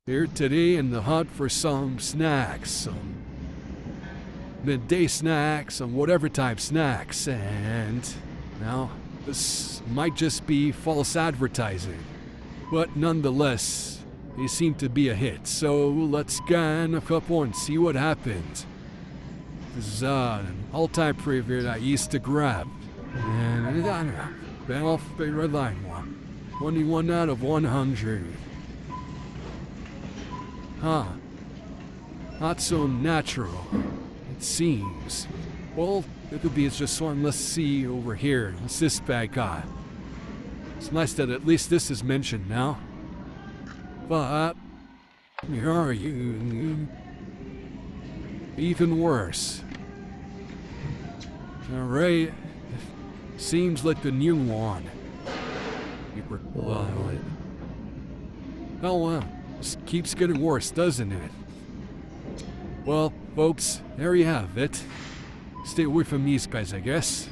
Here today in the hunt for some snacks, some midday snacks, some whatever type snacks, and now this might just be false advertising, but nonetheless, they seem to be a hit. So let's scan a couple and see what happens. This is an all-time favorite I used to grab, and well, favorite line one. 21 out of 100. Huh. Not so natural, it seems. Well, it could be just one. Let's see over here. What's this bad guy? It's nice that at least this is mentioned now. But, where are you? Even worse. Alright. Seems like the new one. Oh well. This keeps getting worse, doesn't it? Well, folks, there you have it. Stay away from these guys, I guess.